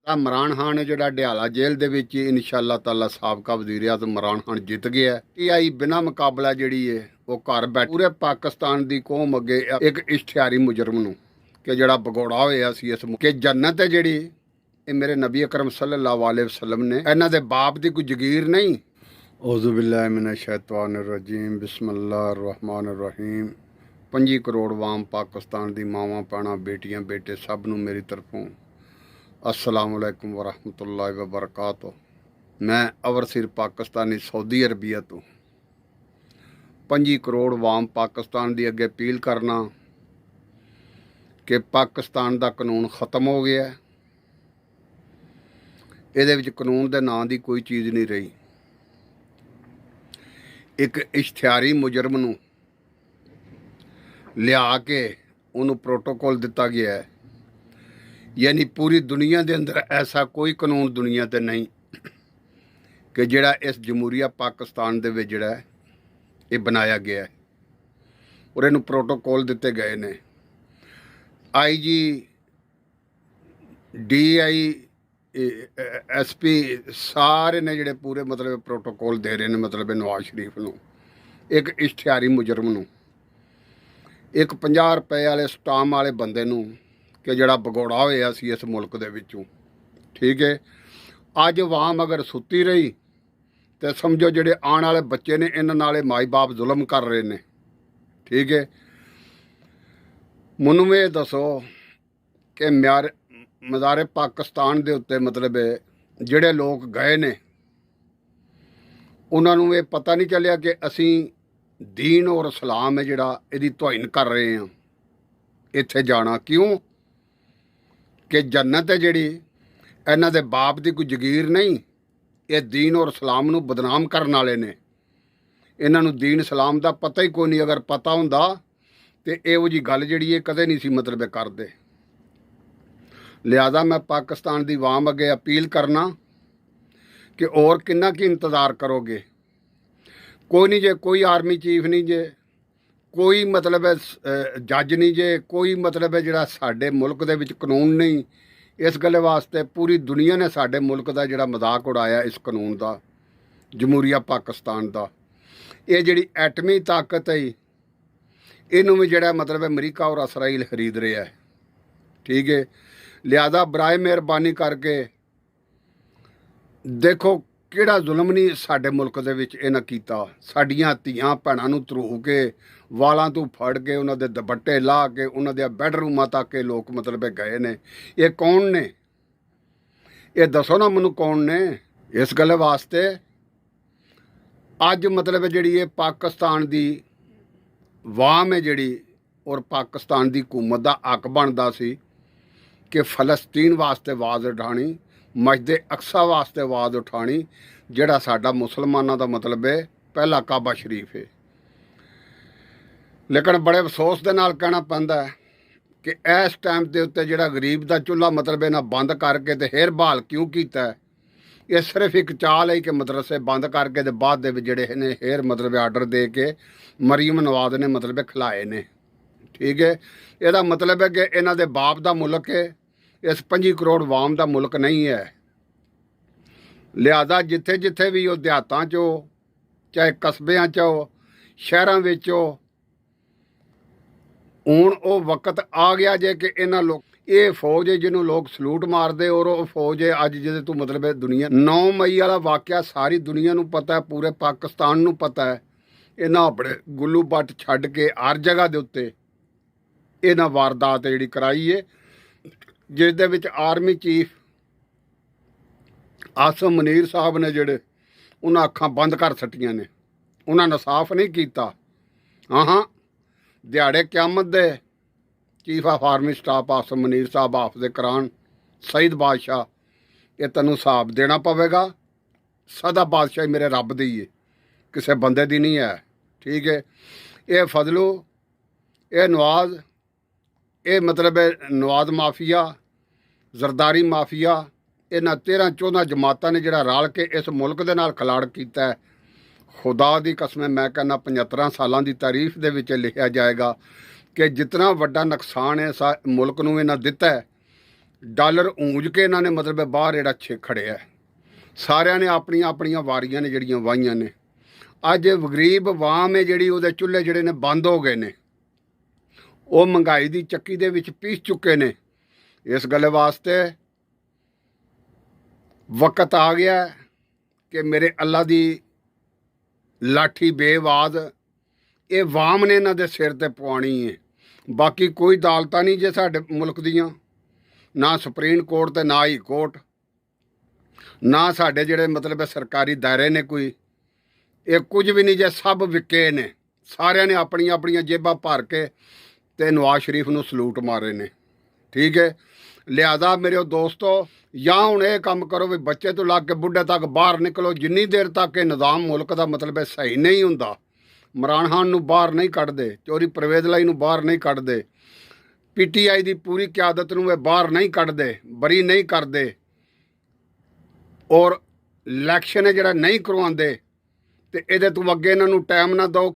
इमरान खान है जिहड़ा ढियाला जेल दे विच इंशाअल्लाह ताला साबका वज़ीर आज़म इमरान खान जित गया है। पीटीआई बिना मुकाबला जिहड़ी है वो घर बैठ पूरे पाकिस्तान दी कौम अगे एक इश्तिहारी मुजरम नूं कि जिहड़ा भगौड़ा होया सी इस कि जन्नत है जिहड़ी ये मेरे नबी अकरम सल्लल्लाहु अलैहि वसल्लम ने इन्हां दे बाप दी कोई जगीर नहीं। औज़ु बिल्लाहि मिनश शैतानिर रजीम बिस्मिल्लाहिर रहमानिर रहीम। 25 करोड़ वाम पाकिस्तान दी मावां भैणां बेटियां बेटे सब नूं मेरी तरफों अस्सलाम वालेकुम वरहमतुल्लाहि वबरकातुह। मैं अवरसिर पाकिस्तानी सऊदी अरबिया तो 25 करोड़ वाम पाकिस्तान दी अगे अपील करना कि पाकिस्तान दा कानून खत्म हो गया है। इहदे विच कानून दे नां दी कोई चीज़ नहीं रही। एक इश्तिहारी मुजरम नूं लिया के उन्होंने प्रोटोकॉल दिता गया है, यानी पूरी दुनिया के अंदर ऐसा कोई कानून दुनिया ते नहीं कि जिहड़ा इस जमहूरिया पाकिस्तान दे विच जिहड़ा ये बनाया गया है और इनू प्रोटोकॉल दिते गए ने। IG DI SP सारे ने जिहड़े पूरे मतलब प्रोटोकॉल दे रहे हैं मतलब नवाज शरीफ नूं, एक इश्तिहारी मुजरम नूं, एक 50 रुपए वाले स्टाम वाले बंदे नूं कि जिहड़ा भगौड़ा होया सी इस मुल्क दे विचों। ठीक है, अज अवाम अगर सुती रही तो समझो जिहड़े आने वाले बच्चे ने इन्हां नाल माई बाप जुल्म कर रहे ने। ठीक है, मैनूं ये दसो कि मज़ारे पाकिस्तान दे उत्ते मतलब जिहड़े लोग गए ने उन्हां नूं ये पता नहीं चलिया कि असीं दीन और इस्लाम है जिहड़ा इहदी तौहीन कर रहे हैं। इत्थे जाना क्यों कि जन्नत है जिहड़ी इन्हां दे बाप दी कोई जगीर नहीं। ये दीन और इस्लाम नूं बदनाम करन वाले ने। इन्हां नूं दीन इस्लाम दा पता ही कोई नहीं। अगर पता हुंदा ते इहो जी गल जिहड़ी है कदे नहीं सी मतलब करदे। लिहाजा मैं पाकिस्तान दी वाम अगे अपील करना कि और किन्ना की इंतज़ार करोगे। कोई नहीं जे, कोई आर्मी चीफ नहीं जे, कोई मतलब जज नहीं जे, कोई मतलब है जिहड़ा साडे मुल्क दे विच कानून नहीं। इस गल वास्ते पूरी दुनिया ने साडे मुल्क दा जिहड़ा मजाक उड़ाया इस कानून दा, जमहूरिया पाकिस्तान दा। ये जिहड़ी एटमी ताकत है इनू भी जिहड़ा मतलब अमरीका और इसराइल खरीद रहा है। ठीक है, लिहाजा बराए मेहरबानी करके देखो किहड़ा जुल्म नहीं साडे मुल्क दे विच इन्हां कीता। साडियां धीआं भैणां नूं धरू के वालां तों फड़ के उन्हां दे दुपट्टे ला के उन्हां दे बैडरूमां तक के लोग मतलब गए ने। ये कौन ने? ये दसो ना मैनूं कौन ने? इस गल वास्ते अज मतलब जिहड़ी ये पाकिस्तान दी वाम है जिहड़ी और पाकिस्तान दी हुकूमत दा हक बनदा सी कि फलस्तीन वास्ते आवाज़ उठानी, मस्जिद अक्सा वास्ते आवाज़ उठानी, जिहड़ा साडा मुसलमानां दा मतलब है पहला काबा शरीफ है। लेकिन बड़े अफसोस दे नाल कहना पैंदा है कि इस टाइम के उत्ते जिहड़ा गरीब दा चुल्हा मतलब इन्हां बंद करके ते फिर बहाल क्यों कीता है? ये सिर्फ एक चाल है कि मदरसे बंद करके ते बाद दे विच जिहड़े ने फिर मतलब आर्डर दे के मरीम नवाज ने मतलब खिलाए ने। ठीक है, इहदा मतलब है कि इन्हां दे बाप दा मुल्क है, इस 25 करोड़ वाम दा मुल्क नहीं है। लिहाजा जिथे जिथे भी वो देहातां चो चाहे कस्बियां चो शहरां विच हुण वो वक्त आ गया जे कि इन्हां लोग ये फौज है जिन्हों लोग सलूट मारते और वो फौज है अज जिहदे तो मतलब है दुनिया 9 मई वाला वाक़या सारी दुनिया नूं पता है, पूरे पाकिस्तान नूं पता है। इन्हां अपने गुल्लू बट छड्ड के हर जगह के उत्ते इन्हां वारदात जिहड़ी कराई है, जिस दे विच आर्मी चीफ आसम मुनीर साहब ने जिहड़े उन्हां अखां बंद कर सट्टियां ने, उन्हां इंसाफ नहीं कीता। हाँ दिहाड़े क्यामत दे chief of army staff Asim Munir sahab हाफिज़ कुरान सईद बादशाह ये तैनूं हिसाब देना पवेगा। सदा बादशाही मेरे रब दी है, किसी बंदे दी नहीं है। ठीक है, ये फजलू ये नवाज ये मतलब नवाज माफिया जरदारी माफिया इन्हां 13-14 जमातां ने जिहड़ा रल के इस मुल्क दे नाल खिलाड़ कीता है। खुदा दी कसम मैं कहना 75 सालां दी तारीफ दे विच लिखिया जाएगा कि जितना वड्डा नुकसान है मुल्क नूं इन्हां दिता है ਡਾਲਰ ਉਂਝ ਕੇ ਇਹਨਾਂ ਨੇ ਮਤਲਬ ਬਾਹਰ ਜਿਹੜਾ ਖੜਿਆ। ਸਾਰਿਆਂ ਨੇ ਆਪਣੀਆਂ ਆਪਣੀਆਂ ਵਾਰੀਆਂ ਨੇ ਜਿਹੜੀਆਂ ਵਾਹੀਆਂ ਨੇ। ਅੱਜ ਗਰੀਬ ਆਵਾਮ ਹੈ ਜਿਹੜੀ, ਉਹਦੇ ਚੁੱਲ੍ਹੇ ਜਿਹੜੇ ਨੇ ਬੰਦ ਹੋ ਗਏ ਨੇ, ਉਹ ਮਹਿੰਗਾਈ ਦੀ ਚੱਕੀ ਦੇ ਵਿੱਚ ਪੀਸ ਚੁੱਕੇ ਨੇ। ਇਸ ਗੱਲ ਵਾਸਤੇ ਵਕਤ ਆ ਗਿਆ ਕਿ ਮੇਰੇ ਅੱਲਾ ਦੀ ਲਾਠੀ ਬੇਵਾਦ ਇਹ ਵਾਮ ਨੇ ਇਹਨਾਂ ਦੇ ਸਿਰ ਤੇ ਪਵਾਉਣੀ ਹੈ। ਬਾਕੀ ਕੋਈ ਅਦਾਲਤਾਂ ਨਹੀਂ ਜੇ ਸਾਡੇ ਮੁਲਕ ਦੀਆਂ, ਨਾ ਸੁਪਰੀਮ ਕੋਰਟ ਤੇ ਨਾ ਹੀ ਕੋਰਟ, ਨਾ ਸਾਡੇ ਜਿਹੜੇ ਮਤਲਬ ਸਰਕਾਰੀ ਦਾਇਰੇ ਨੇ ਕੋਈ, ਇਹ ਕੁਝ ਵੀ ਨਹੀਂ ਜੇ, ਸਭ ਵਿਕੇ ਨੇ। ਸਾਰਿਆਂ ਨੇ ਆਪਣੀਆਂ ਆਪਣੀਆਂ ਜੇਬਾਂ ਭਰ ਕੇ ਤੇ ਨਵਾਜ਼ ਸ਼ਰੀਫ ਨੂੰ ਸਲੂਟ ਮਾਰੇ ਨੇ। ਠੀਕ ਹੈ, ਲਿਹਾਜ਼ਾ ਮੇਰੇ ਦੋਸਤੋ, ਜਾਂ ਹੁਣ ਇਹ ਕੰਮ ਕਰੋ ਵੀ ਬੱਚੇ ਤੋਂ ਲੱਗ ਕੇ ਬੁੱਢੇ ਤੱਕ ਬਾਹਰ ਨਿਕਲੋ। ਜਿੰਨੀ ਦੇਰ ਤੱਕ ਇਹ ਨਿਜ਼ਾਮ ਮੁਲਕ ਦਾ ਮਤਲਬ ਸਹੀ ਨਹੀਂ ਹੁੰਦਾ, ਇਮਰਾਨ ਖਾਨ ਨੂੰ ਬਾਹਰ ਨਹੀਂ ਕੱਢਦੇ, ਚੋਰੀ ਪਰਵੇਜ਼ ਲਾਈ ਨੂੰ ਬਾਹਰ ਨਹੀਂ ਕੱਢਦੇ, PTI ਦੀ ਪੂਰੀ ਕਿਆਦਤ ਨੂੰ ਇਹ ਬਾਹਰ ਨਹੀਂ ਕੱਢਦੇ, ਬਰੀ ਨਹੀਂ ਕਰਦੇ, ਔਰ ਇਲੈਕਸ਼ਨ ਹੈ ਜਿਹੜਾ ਨਹੀਂ ਕਰਵਾਉਂਦੇ, ਤੇ ਇਹਦੇ ਤੋਂ ਅੱਗੇ ਇਹਨਾਂ ਨੂੰ ਟਾਈਮ ਨਾ ਦਿਓ।